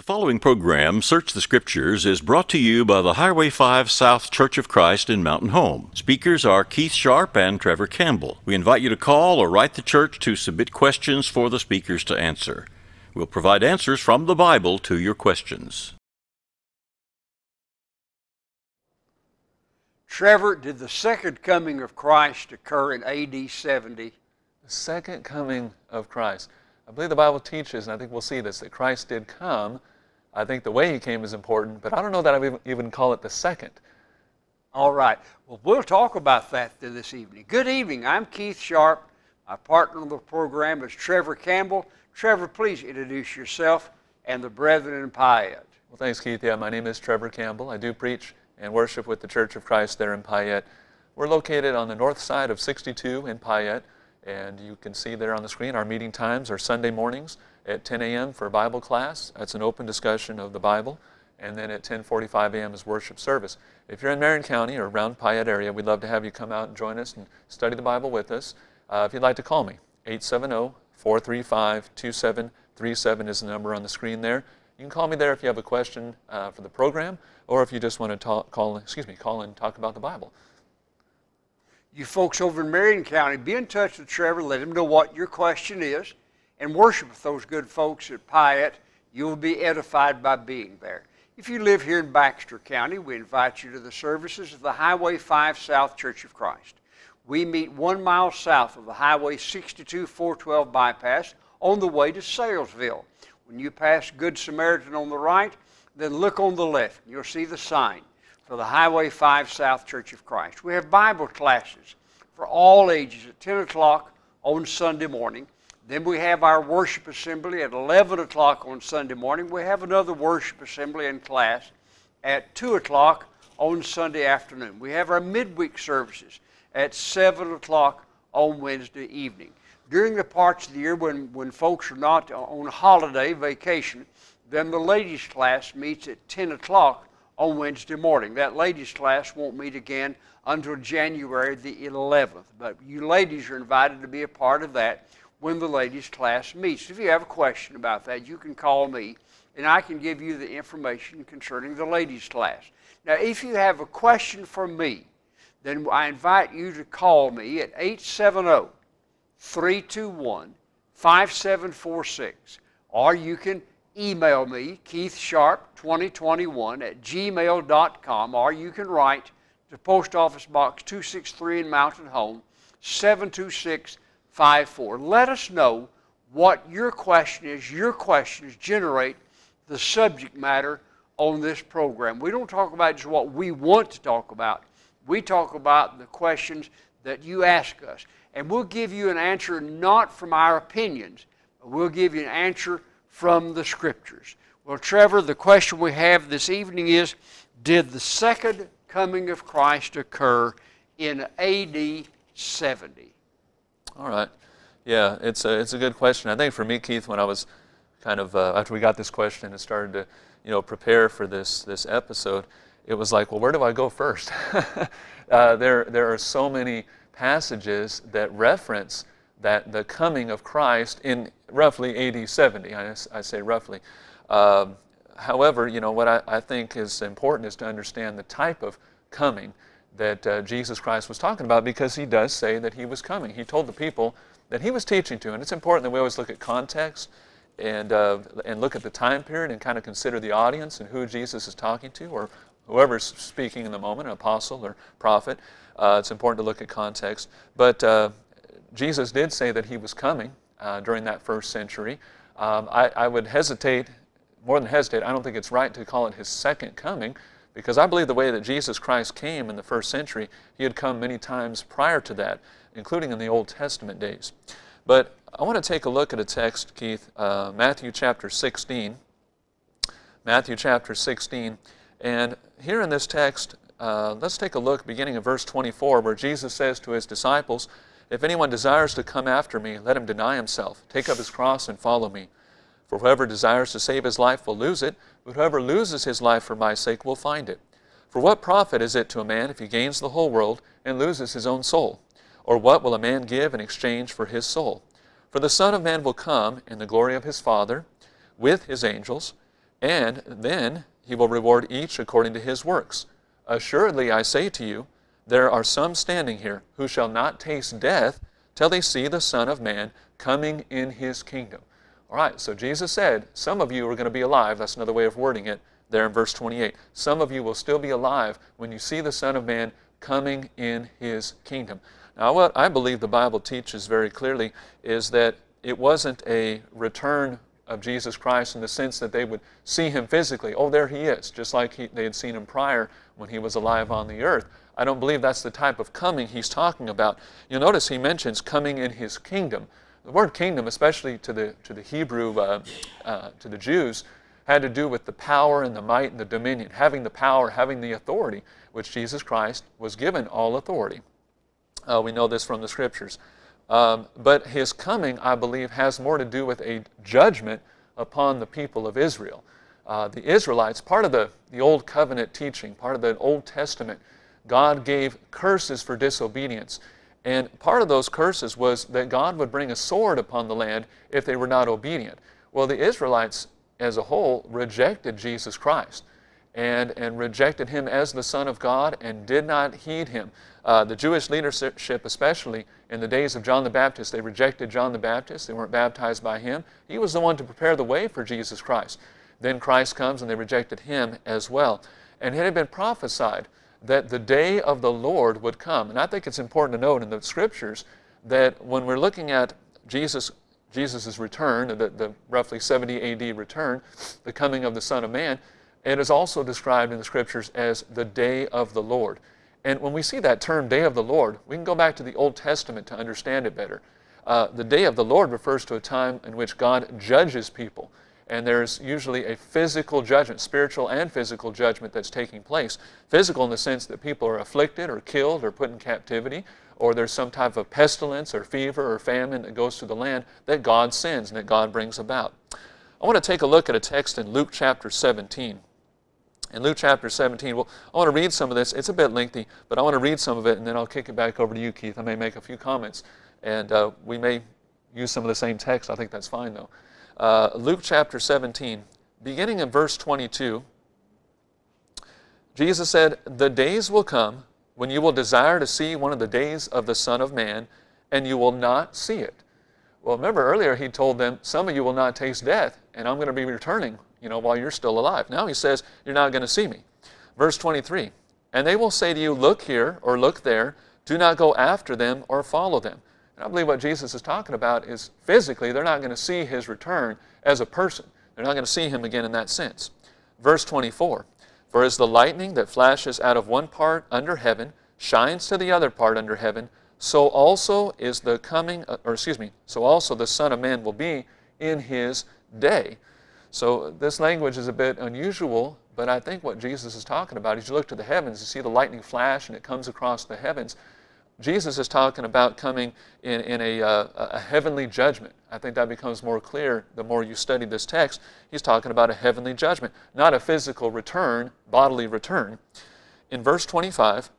Following program, Search the Scriptures, is brought to you by the Highway 5 South Church of Christ in Mountain Home. Speakers are Keith Sharp and Trevor Campbell. We invite you to call or write the church to submit questions for the speakers to answer. We'll provide answers from the Bible to your questions. Trevor, did the second coming of Christ occur in AD 70? The second coming of Christ. I believe the Bible teaches, and I think we'll see this, that Christ did come. I think the way he came is important, but I don't know that I would even call it the second. All right. Well, we'll talk about that this evening. Good evening. I'm Keith Sharp. My partner on the program is Trevor Campbell. Trevor, please introduce yourself and the brethren in Payette. Well, thanks, Keith. Yeah, my name is Trevor Campbell. I do preach and worship with the Church of Christ there in Payette. We're located on the north side of 62 in Payette, and you can see there on the screen our meeting times are Sunday mornings at 10 a.m. for Bible class. That's an open discussion of the Bible. And then at 10:45 a.m. is worship service. If you're in Marion County or around Payette area, we'd love to have you come out and join us and study the Bible with us. If you'd like to call me, 870-435-2737 is the number on the screen there. You can call me there if you have a question for the program, or if you just want to call and talk about the Bible. You folks over in Marion County, be in touch with Trevor. Let him know what your question is, and worship with those good folks at Payette. You will be edified by being there. If you live here in Baxter County, we invite you to the services of the Highway 5 South Church of Christ. We meet 1 mile south of the Highway 62-412 bypass on the way to Salesville. When you pass Good Samaritan on the right, then look on the left. You'll see the sign for the Highway 5 South Church of Christ. We have Bible classes for all ages at 10 o'clock on Sunday morning. Then we have our worship assembly at 11 o'clock on Sunday morning. We have another worship assembly and class at 2 o'clock on Sunday afternoon. We have our midweek services at 7 o'clock on Wednesday evening. During the parts of the year when folks are not on holiday, vacation, then the ladies' class meets at 10 o'clock on Wednesday morning. That ladies' class won't meet again until January the 11th. But you ladies are invited to be a part of that when the ladies' class meets. If you have a question about that, you can call me, and I can give you the information concerning the ladies' class. Now, if you have a question for me, then I invite you to call me at 870-321-5746, or you can email me, keithsharp2021@gmail.com, or you can write to Post Office Box 263 in Mountain Home, 72654. Let us know what your question is. Your questions generate the subject matter on this program. We don't talk about just what we want to talk about. We talk about the questions that you ask us. And we'll give you an answer not from our opinions, but we'll give you an answer from the Scriptures. Well, Trevor, the question we have this evening is, did the second coming of Christ occur in AD 70? All right. Yeah, it's a good question. I think for me, Keith, when I was kind of, after we got this question and started to, prepare for this episode, it was like, well, where do I go first? There are so many passages that reference that the coming of Christ in roughly AD 70. I say roughly. However, what I think is important is to understand the type of coming that Jesus Christ was talking about, because he does say that he was coming. He told the people that he was teaching to, and it's important that we always look at context and look at the time period and kind of consider the audience and who Jesus is talking to, or whoever's speaking in the moment, an apostle or prophet. It's important to look at context. But Jesus did say that he was coming during that first century. I would hesitate, more than hesitate, I don't think it's right to call it his second coming, because I believe the way that Jesus Christ came in the first century, he had come many times prior to that, including in the Old Testament days. But I want to take a look at a text, Keith, Matthew chapter 16. Matthew chapter 16. And here in this text, let's take a look beginning of verse 24, where Jesus says to his disciples, "If anyone desires to come after me, let him deny himself, take up his cross and follow me. For whoever desires to save his life will lose it, but whoever loses his life for my sake will find it. For what profit is it to a man if he gains the whole world and loses his own soul? Or what will a man give in exchange for his soul? For the Son of Man will come in the glory of his Father with his angels, and then he will reward each according to his works. Assuredly, I say to you, there are some standing here who shall not taste death till they see the Son of Man coming in his kingdom. All right, so Jesus said, some of you are going to be alive. That's another way of wording it there in verse 28. Some of you will still be alive when you see the Son of Man coming in his kingdom. Now, what I believe the Bible teaches very clearly is that it wasn't a return of Jesus Christ in the sense that they would see him physically. Oh, there he is, just like they had seen him prior when he was alive on the earth. I don't believe that's the type of coming he's talking about. You'll notice he mentions coming in his kingdom. The word kingdom, especially to the Hebrew, to the Jews, had to do with the power and the might and the dominion, having the power, having the authority, which Jesus Christ was given all authority. We know this from the Scriptures. But his coming, I believe, has more to do with a judgment upon the people of Israel. The Israelites, part of the Old Covenant teaching, part of the Old Testament, God gave curses for disobedience. And part of those curses was that God would bring a sword upon the land if they were not obedient. Well, the Israelites as a whole rejected Jesus Christ and rejected him as the Son of God and did not heed him. The Jewish leadership, especially in the days of John the Baptist, they rejected John the Baptist. They weren't baptized by him. He was the one to prepare the way for Jesus Christ. Then Christ comes and they rejected him as well. And it had been prophesied that the day of the Lord would come. And I think it's important to note in the Scriptures that when we're looking at Jesus' return, the roughly 70 AD return, the coming of the Son of Man, it is also described in the Scriptures as the day of the Lord. And when we see that term, day of the Lord, we can go back to the Old Testament to understand it better. The day of the Lord refers to a time in which God judges people. And there's usually a physical judgment, spiritual and physical judgment that's taking place. Physical in the sense that people are afflicted or killed or put in captivity, or there's some type of pestilence or fever or famine that goes through the land that God sends and that God brings about. I want to take a look at a text in Luke chapter 17. In Luke chapter 17, I want to read some of this. It's a bit lengthy, but I want to read some of it, and then I'll kick it back over to you, Keith. I may make a few comments, and we may use some of the same text. I think that's fine, though. Luke chapter 17, beginning in verse 22, Jesus said, "The days will come when you will desire to see one of the days of the Son of Man, and you will not see it." Well, remember earlier he told them, some of you will not taste death, and I'm going to be returning, while you're still alive. Now he says, you're not going to see me. Verse 23, "And they will say to you, look here or look there, do not go after them or follow them." And I believe what Jesus is talking about is physically they're not going to see his return as a person. They're not going to see him again in that sense. Verse 24, "For as the lightning that flashes out of one part under heaven shines to the other part under heaven, so also so also the Son of Man will be in his day." So this language is a bit unusual, but I think what Jesus is talking about is you look to the heavens, you see the lightning flash and it comes across the heavens. Jesus is talking about coming in a heavenly judgment. I think that becomes more clear the more you study this text. He's talking about a heavenly judgment, not a physical return, bodily return. In verse 25,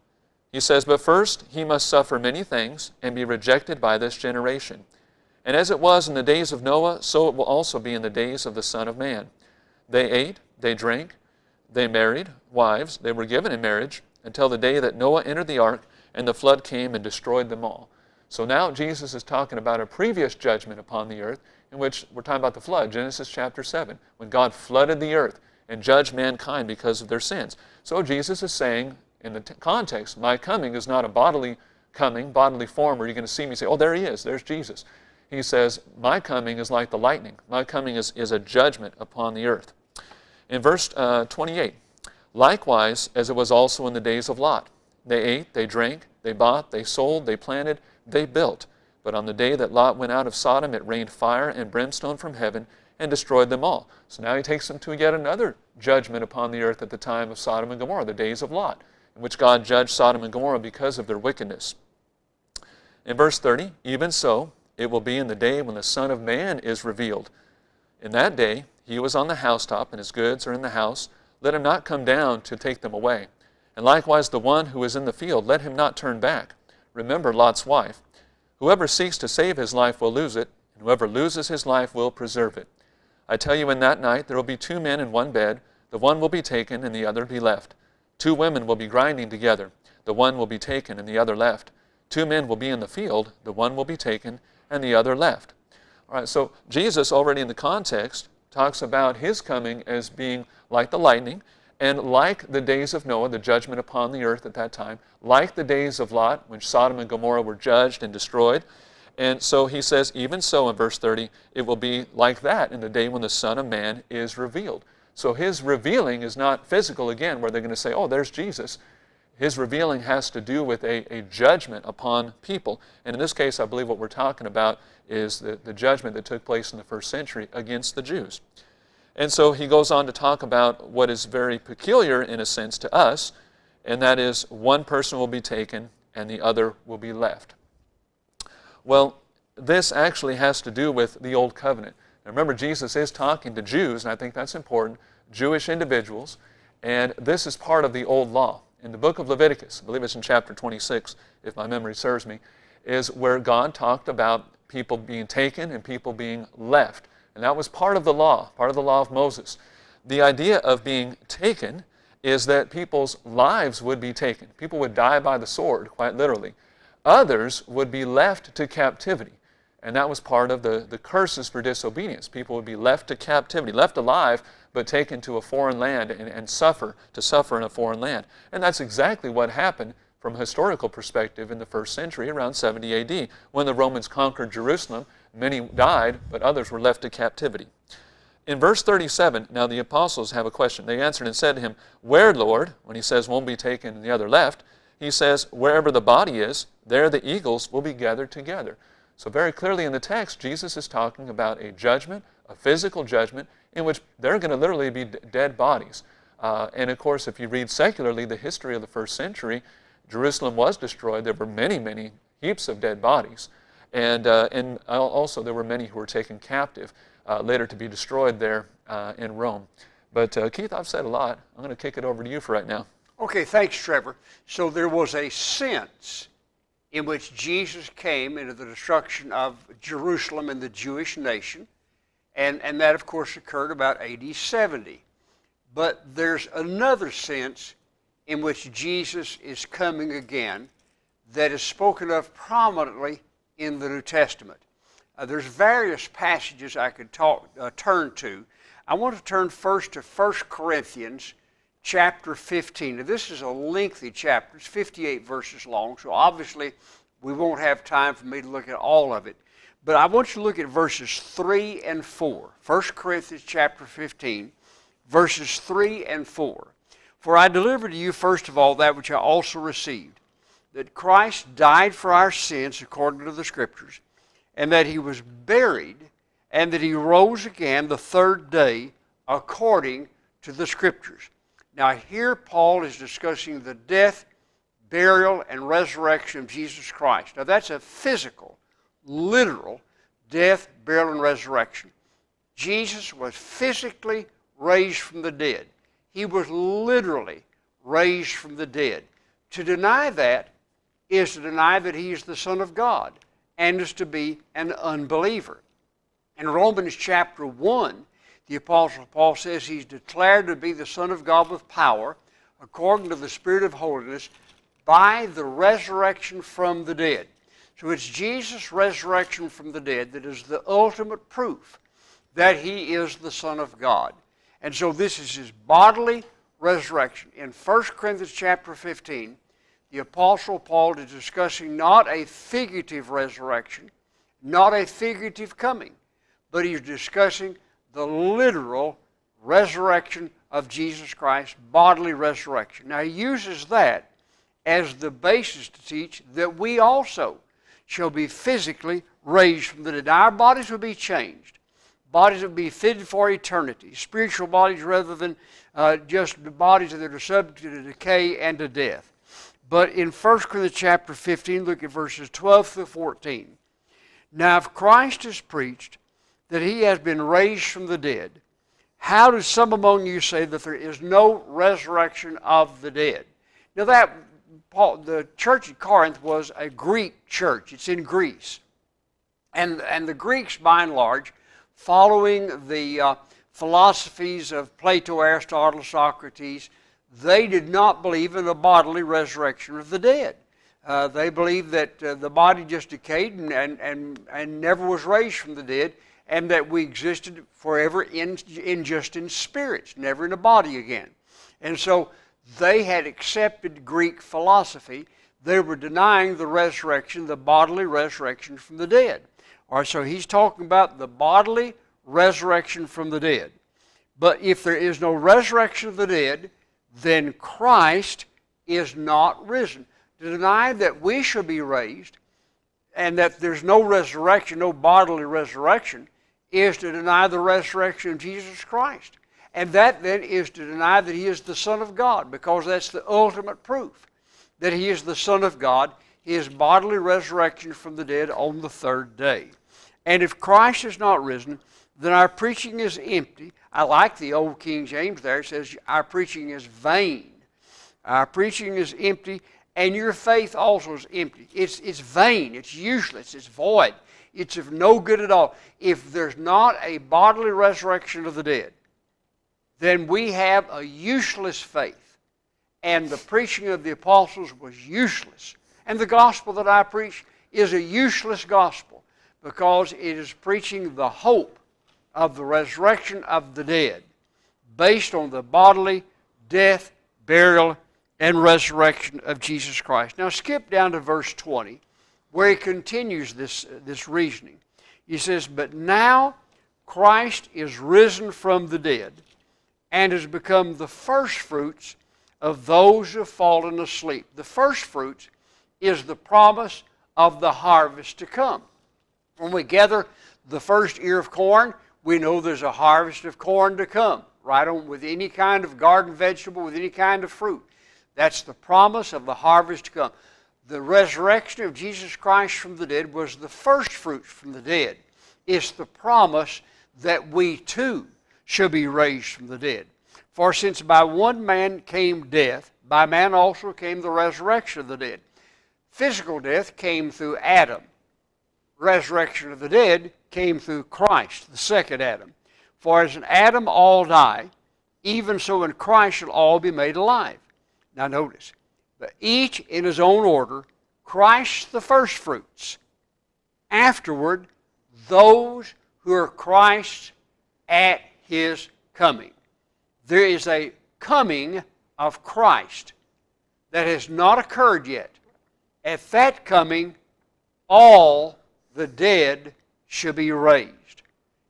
he says, "But first he must suffer many things and be rejected by this generation. And as it was in the days of Noah, so it will also be in the days of the Son of Man. They ate, they drank, they married wives, they were given in marriage, until the day that Noah entered the ark, and the flood came and destroyed them all." So now Jesus is talking about a previous judgment upon the earth, in which we're talking about the flood, Genesis chapter 7, when God flooded the earth and judged mankind because of their sins. So Jesus is saying, in the context, my coming is not a bodily coming, bodily form, where you're going to see me and say, oh, there he is, there's Jesus. He says, my coming is like the lightning. My coming is a judgment upon the earth. In verse 28, "Likewise, as it was also in the days of Lot. They ate, they drank, they bought, they sold, they planted, they built. But on the day that Lot went out of Sodom, it rained fire and brimstone from heaven and destroyed them all." So now he takes them to yet another judgment upon the earth at the time of Sodom and Gomorrah, the days of Lot, in which God judged Sodom and Gomorrah because of their wickedness. In verse 30, "Even so, it will be in the day when the Son of Man is revealed. In that day, he was on the housetop, and his goods are in the house. Let him not come down to take them away. And likewise the one who is in the field, let him not turn back. Remember Lot's wife. Whoever seeks to save his life will lose it, and whoever loses his life will preserve it. I tell you, in that night there will be 2 men in one bed. The one will be taken and the other be left. 2 women will be grinding together. The one will be taken and the other left. 2 men will be in the field. The one will be taken and the other left. All right, so Jesus already in the context talks about his coming as being like the lightning, and like the days of Noah, the judgment upon the earth at that time, like the days of Lot, when Sodom and Gomorrah were judged and destroyed. And so he says, even so, in verse 30, it will be like that in the day when the Son of Man is revealed. So his revealing is not physical again, where they're going to say, oh, there's Jesus. His revealing has to do with a judgment upon people. And in this case, I believe what we're talking about is the judgment that took place in the first century against the Jews. And so he goes on to talk about what is very peculiar, in a sense, to us, and that is one person will be taken and the other will be left. Well, this actually has to do with the Old Covenant. Now remember, Jesus is talking to Jews, and I think that's important, Jewish individuals, and this is part of the Old Law. In the book of Leviticus, I believe it's in chapter 26, if my memory serves me, is where God talked about people being taken and people being left. And that was part of the law of Moses. The idea of being taken is that people's lives would be taken. People would die by the sword, quite literally. Others would be left to captivity. And that was part of the curses for disobedience. People would be left to captivity, left alive, but taken to a foreign land and suffer in a foreign land. And that's exactly what happened from a historical perspective in the first century, around 70 AD. When the Romans conquered Jerusalem, many died, but others were left to captivity. In verse 37, now the apostles have a question. They answered and said to him, where, Lord? When he says, won't be taken and the other left, he says, wherever the body is, there the eagles will be gathered together. So very clearly in the text, Jesus is talking about a judgment, a physical judgment, in which they're going to literally be dead bodies. And of course, if you read secularly the history of the first century, Jerusalem was destroyed. There were many, many heaps of dead bodies. And also there were many who were taken captive, later to be destroyed there in Rome. But Keith, I've said a lot. I'm going to kick it over to you for right now. Okay, thanks, Trevor. So there was a sense in which Jesus came into the destruction of Jerusalem and the Jewish nation, and that, of course, occurred about AD 70. But there's another sense in which Jesus is coming again that is spoken of prominently in the New Testament. There's various passages I could turn to. I want to turn first to 1 Corinthians chapter 15. Now, this is a lengthy chapter. It's 58 verses long, so obviously we won't have time for me to look at all of it. But I want you to look at verses 3 and 4. 1 Corinthians chapter 15, verses 3 and 4. For I delivered to you first of all that which I also received, that Christ died for our sins according to the Scriptures, and that he was buried, and that he rose again the third day according to the Scriptures. Now here Paul is discussing the death, burial, and resurrection of Jesus Christ. Now that's a physical, literal death, burial, and resurrection. Jesus was physically raised from the dead. He was literally raised from the dead. To deny that is to deny that he is the Son of God and is to be an unbeliever. In Romans chapter 1, the Apostle Paul says he's declared to be the Son of God with power, according to the Spirit of holiness, by the resurrection from the dead. So it's Jesus' resurrection from the dead that is the ultimate proof that he is the Son of God. And so this is his bodily resurrection. In 1 Corinthians chapter 15, the Apostle Paul is discussing not a figurative resurrection, not a figurative coming, but he's discussing the literal resurrection of Jesus Christ, bodily resurrection. Now he uses that as the basis to teach that we also shall be physically raised from the dead. Our bodies will be changed. Bodies will be fitted for eternity. Spiritual bodies rather than just bodies that are subject to decay and to death. But in 1 Corinthians chapter 15, look at verses 12 through 14. Now if Christ is preached that he has been raised from the dead, how do some among you say that there is no resurrection of the dead? Now the church at Corinth was a Greek church. It's in Greece. And the Greeks, by and large, following the philosophies of Plato, Aristotle, Socrates, they did not believe in a bodily resurrection of the dead. They believed that the body just decayed and never was raised from the dead, and that we existed forever in spirits, never in a body again. And so they had accepted Greek philosophy. They were denying the resurrection, the bodily resurrection from the dead. All right, so he's talking about the bodily resurrection from the dead. But if there is no resurrection of the dead, then Christ is not risen. To deny that we shall be raised and that there's no resurrection, no bodily resurrection, is to deny the resurrection of Jesus Christ. And that then is to deny that He is the Son of God, because that's the ultimate proof that He is the Son of God, His bodily resurrection from the dead on the third day. And if Christ is not risen, then our preaching is empty. I like the old King James there. It says our preaching is vain. Our preaching is empty, and your faith also is empty. It's vain. It's useless. It's void. It's of no good at all. If there's not a bodily resurrection of the dead, then we have a useless faith. And the preaching of the apostles was useless. And the gospel that I preach is a useless gospel, because it is preaching the hope of the resurrection of the dead based on the bodily death, burial, and resurrection of Jesus Christ. Now skip down to verse 20, where he continues this reasoning. He says, "But now Christ is risen from the dead and has become the firstfruits of those who have fallen asleep." The firstfruits is the promise of the harvest to come. When we gather the first ear of corn, we know there's a harvest of corn to come, right on with any kind of garden vegetable, with any kind of fruit. That's the promise of the harvest to come. The resurrection of Jesus Christ from the dead was the first fruits from the dead. It's the promise that we too shall be raised from the dead. For since by one man came death, by man also came the resurrection of the dead. Physical death came through Adam. Resurrection of the dead came through Christ, the second Adam. For as in Adam all die, even so in Christ shall all be made alive. Now notice, but each in his own order, Christ the firstfruits. Afterward, those who are Christ's at His coming. There is a coming of Christ that has not occurred yet. At that coming, all the dead shall be raised.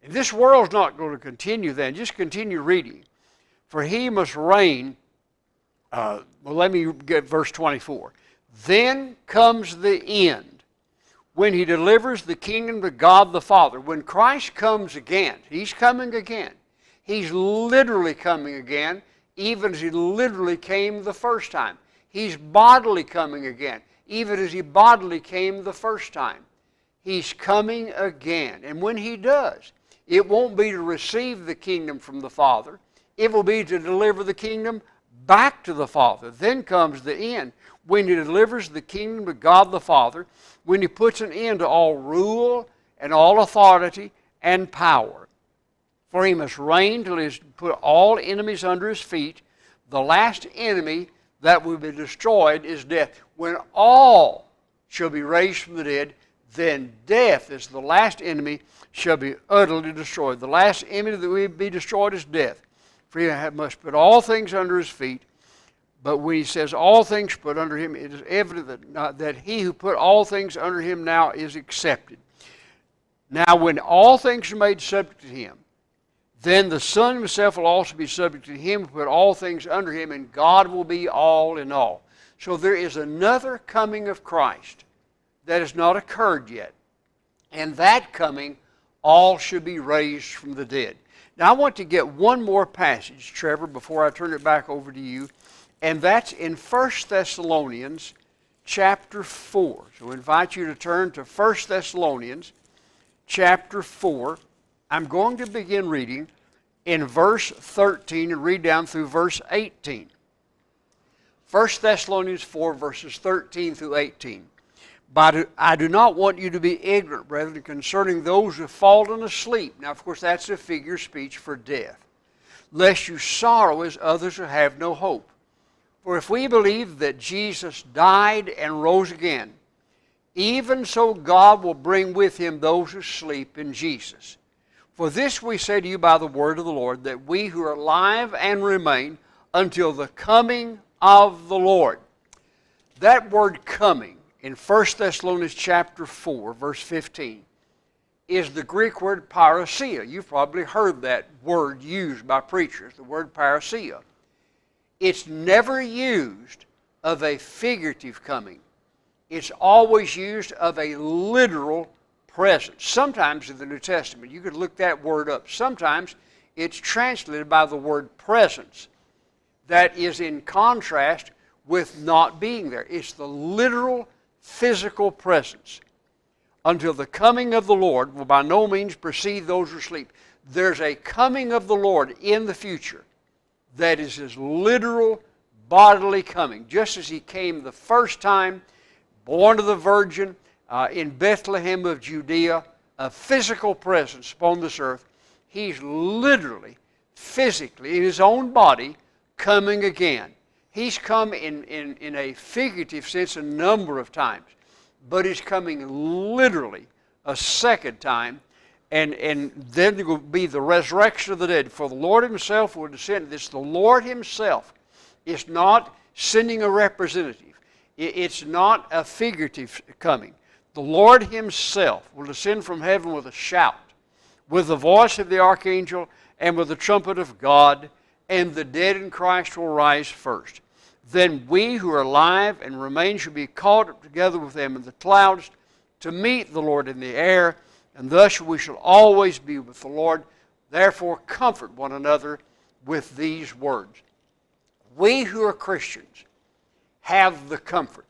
And this world's not going to continue then. Just continue reading. For He must reign. Let me get verse 24. Then comes the end, when He delivers the kingdom to God the Father. When Christ comes again, He's coming again. He's literally coming again, even as He literally came the first time. He's bodily coming again, even as He bodily came the first time. He's coming again. And when He does, it won't be to receive the kingdom from the Father. It will be to deliver the kingdom back to the Father. Then comes the end, when He delivers the kingdom to God the Father, when He puts an end to all rule and all authority and power. For He must reign till He has put all enemies under His feet. The last enemy that will be destroyed is death. When all shall be raised from the dead, then death is the last enemy, shall be utterly destroyed. The last enemy that will be destroyed is death. For He must put all things under His feet. But when He says all things put under Him, it is evident that He who put all things under Him now is accepted. Now when all things are made subject to Him, then the Son Himself will also be subject to Him who put all things under Him, and God will be all in all. So there is another coming of Christ that has not occurred yet. And that coming, all should be raised from the dead. Now I want to get one more passage, Trevor, before I turn it back over to you. And that's in 1 Thessalonians chapter 4. So I invite you to turn to 1 Thessalonians chapter 4. I'm going to begin reading in verse 13 and read down through verse 18. 1 Thessalonians 4, verses 13 through 18. But I do not want you to be ignorant, brethren, concerning those who have fallen asleep. Now, of course, that's a figure of speech for death. Lest you sorrow as others who have no hope. For if we believe that Jesus died and rose again, even so God will bring with him those who sleep in Jesus. For this we say to you by the word of the Lord, that we who are alive and remain until the coming of the Lord. That word coming in 1 Thessalonians chapter 4, verse 15, is the Greek word parousia. You've probably heard that word used by preachers, the word parousia. It's never used of a figurative coming. It's always used of a literal presence. Sometimes in the New Testament, you could look that word up. Sometimes it's translated by the word presence. That is in contrast with not being there. It's the literal physical presence. Until the coming of the Lord will by no means precede those who sleep. There's a coming of the Lord in the future that is his literal bodily coming. Just as he came the first time, born of the Virgin in Bethlehem of Judea, a physical presence upon this earth, he's literally, physically, in his own body, coming again. He's come in a figurative sense a number of times, but he's coming literally a second time, and then there will be the resurrection of the dead. For the Lord himself will descend. This the Lord himself is not sending a representative. It's not a figurative coming. The Lord himself will descend from heaven with a shout, with the voice of the archangel, and with the trumpet of God, and the dead in Christ will rise first. Then we who are alive and remain shall be caught up together with them in the clouds to meet the Lord in the air, and thus we shall always be with the Lord. Therefore comfort one another with these words. We who are Christians have the comfort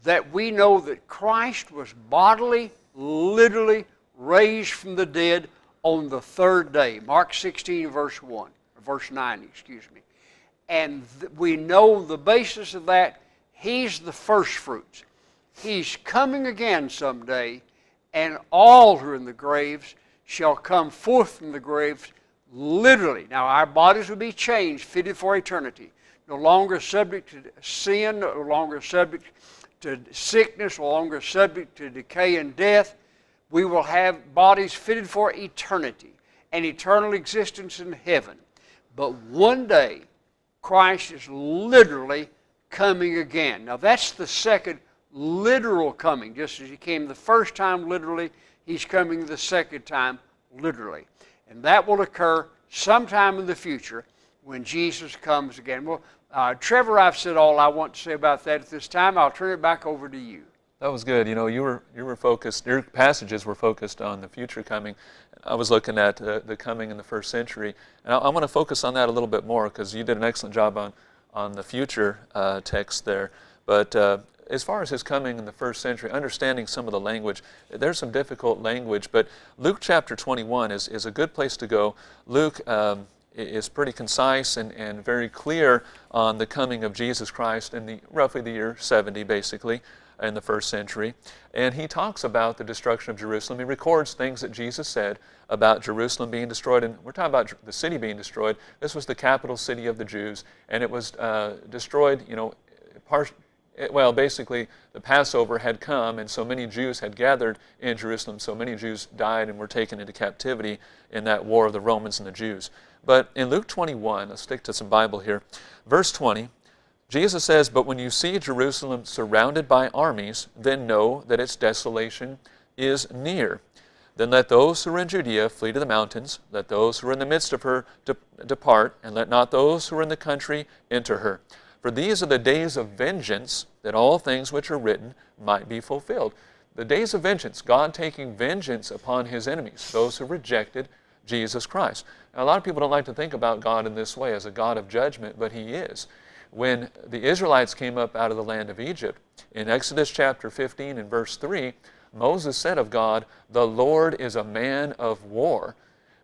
that we know that Christ was bodily, literally raised from the dead on the third day. Mark 16, verse 1, or verse 9, excuse me. And we know the basis of that. He's the first fruits. He's coming again someday, and all who are in the graves shall come forth from the graves literally. Now our bodies will be changed, fitted for eternity. No longer subject to sin, no longer subject to sickness, no longer subject to decay and death. We will have bodies fitted for eternity, an eternal existence in heaven. But one day, Christ is literally coming again. Now that's the second literal coming. Just as he came the first time literally, he's coming the second time literally. And that will occur sometime in the future when Jesus comes again. Well, Trevor, I've said all I want to say about that at this time. I'll turn it back over to you. That was good. You know, you were focused, your passages were focused on the future coming. I was looking at the coming in the first century. And I want to focus on that a little bit more because you did an excellent job on the future text there. But as far as his coming in the first century, understanding some of the language, there's some difficult language, but Luke chapter 21 is a good place to go. Luke is pretty concise and very clear on the coming of Jesus Christ in roughly the year 70, basically, in the first century. And he talks about the destruction of Jerusalem. He records things that Jesus said about Jerusalem being destroyed. And we're talking about the city being destroyed. This was the capital city of the Jews. And it was destroyed, basically the Passover had come, and so many Jews had gathered in Jerusalem. So many Jews died and were taken into captivity in that war of the Romans and the Jews. But in Luke 21, let's stick to some Bible here. Verse 20, Jesus says, "But when you see Jerusalem surrounded by armies, then know that its desolation is near. Then let those who are in Judea flee to the mountains. Let those who are in the midst of her depart, and let not those who are in the country enter her. For these are the days of vengeance, that all things which are written might be fulfilled." The days of vengeance, God taking vengeance upon his enemies, those who rejected Jesus Christ. Now, a lot of people don't like to think about God in this way as a God of judgment, but he is. When the Israelites came up out of the land of Egypt, in Exodus chapter 15 and verse 3, Moses said of God, "The Lord is a man of war."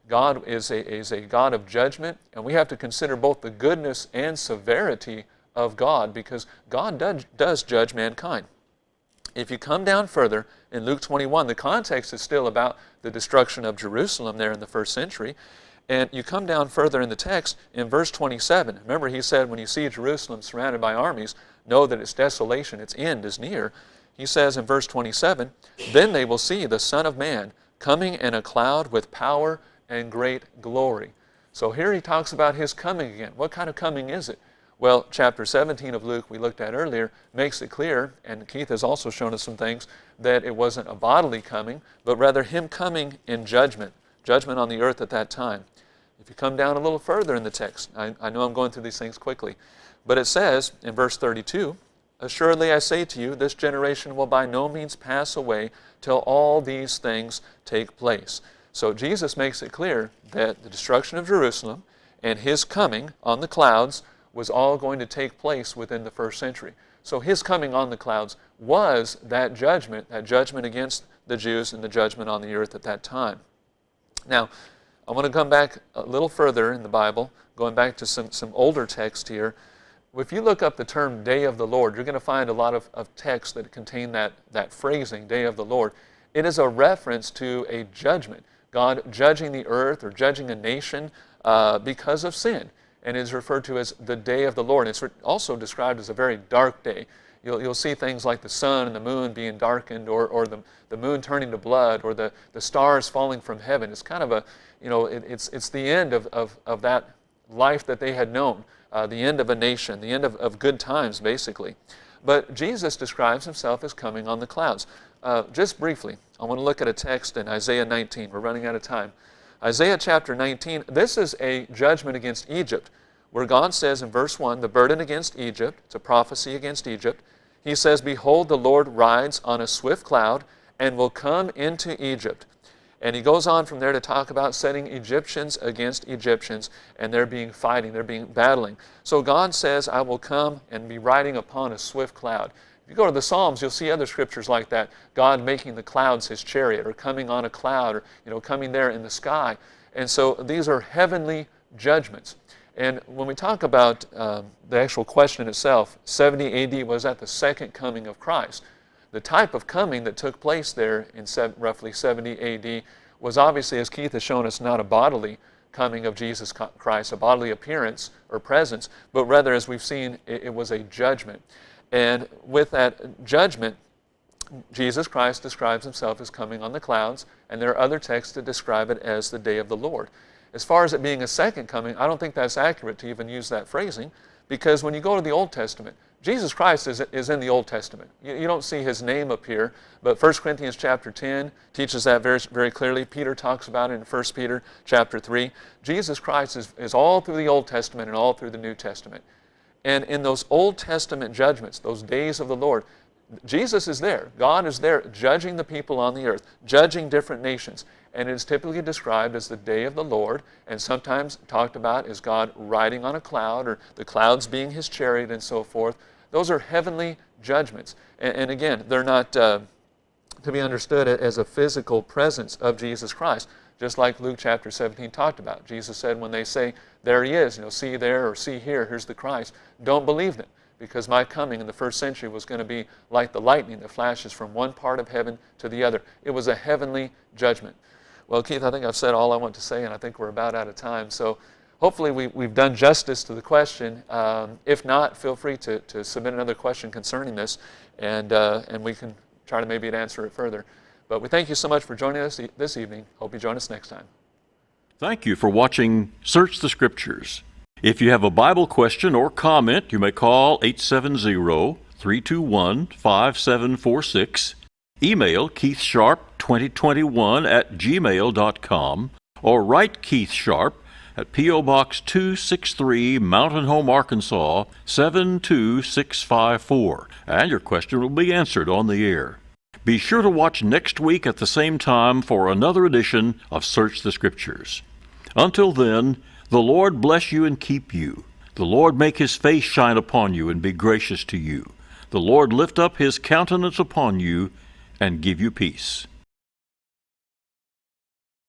God is a God of judgment, and we have to consider both the goodness and severity of God, because God does judge mankind. If you come down further, in Luke 21, the context is still about the destruction of Jerusalem there in the first century. And you come down further in the text, in verse 27. Remember, he said, when you see Jerusalem surrounded by armies, know that its desolation, its end is near. He says in verse 27, then they will see the Son of Man coming in a cloud with power and great glory. So here he talks about his coming again. What kind of coming is it? Well, chapter 17 of Luke we looked at earlier makes it clear, and Keith has also shown us some things, that it wasn't a bodily coming, but rather him coming in judgment on the earth at that time. If you come down a little further in the text, I know I'm going through these things quickly, but it says in verse 32, assuredly I say to you, this generation will by no means pass away till all these things take place. So Jesus makes it clear that the destruction of Jerusalem and his coming on the clouds was all going to take place within the first century. So his coming on the clouds was that judgment against the Jews and the judgment on the earth at that time. Now, I want to come back a little further in the Bible, going back to some older text here. If you look up the term Day of the Lord, you're going to find a lot of texts that contain that phrasing, Day of the Lord. It is a reference to a judgment, God judging the earth or judging a nation because of sin. And it is referred to as the Day of the Lord. It's also described as a very dark day. You'll see things like the sun and the moon being darkened, or the moon turning to blood, or the stars falling from heaven. It's kind of a, it's the end of that life that they had known, the end of a nation, the end of good times, basically. But Jesus describes himself as coming on the clouds. Just briefly, I want to look at a text in Isaiah 19. We're running out of time. Isaiah chapter 19, this is a judgment against Egypt, where God says in verse 1, the burden against Egypt, it's a prophecy against Egypt. He says, behold, the Lord rides on a swift cloud and will come into Egypt. And he goes on from there to talk about setting Egyptians against Egyptians, and they're being fighting, they're being battling. So God says, I will come and be riding upon a swift cloud. If you go to the Psalms, you'll see other scriptures like that. God making the clouds his chariot, or coming on a cloud, or coming there in the sky. And so these are heavenly judgments. And when we talk about the actual question itself, 70 AD was at the second coming of Christ. The type of coming that took place there in roughly 70 AD was obviously, as Keith has shown us, not a bodily coming of Jesus Christ, a bodily appearance or presence, but rather, as we've seen, it was a judgment. And with that judgment, Jesus Christ describes himself as coming on the clouds, and there are other texts that describe it as the Day of the Lord. As far as it being a second coming, I don't think that's accurate to even use that phrasing, because when you go to the Old Testament, Jesus Christ is in the Old Testament. You don't see his name appear, but 1 Corinthians chapter 10 teaches that very, very clearly. Peter talks about it in 1 Peter chapter 3. Jesus Christ is all through the Old Testament and all through the New Testament. And in those Old Testament judgments, those days of the Lord, Jesus is there. God is there judging the people on the earth, judging different nations. And it is typically described as the Day of the Lord, and sometimes talked about as God riding on a cloud, or the clouds being his chariot, and so forth. Those are heavenly judgments. And again, they're not to be understood as a physical presence of Jesus Christ, just like Luke chapter 17 talked about. Jesus said, when they say, there he is, see there or see here, here's the Christ, don't believe them, because my coming in the first century was going to be like the lightning that flashes from one part of heaven to the other. It was a heavenly judgment. Well, Keith, I think I've said all I want to say, and I think we're about out of time. So hopefully we've done justice to the question. If not, feel free to submit another question concerning this, and we can try to maybe answer it further. But we thank you so much for joining us this evening. Hope you join us next time. Thank you for watching Search the Scriptures. If you have a Bible question or comment, you may call 870-321-5746, email keithsharp2021@gmail.com, or write Keith Sharp at P.O. Box 263, Mountain Home, Arkansas 72654, and your question will be answered on the air. Be sure to watch next week at the same time for another edition of Search the Scriptures. Until then, the Lord bless you and keep you. The Lord make his face shine upon you and be gracious to you. The Lord lift up his countenance upon you and give you peace.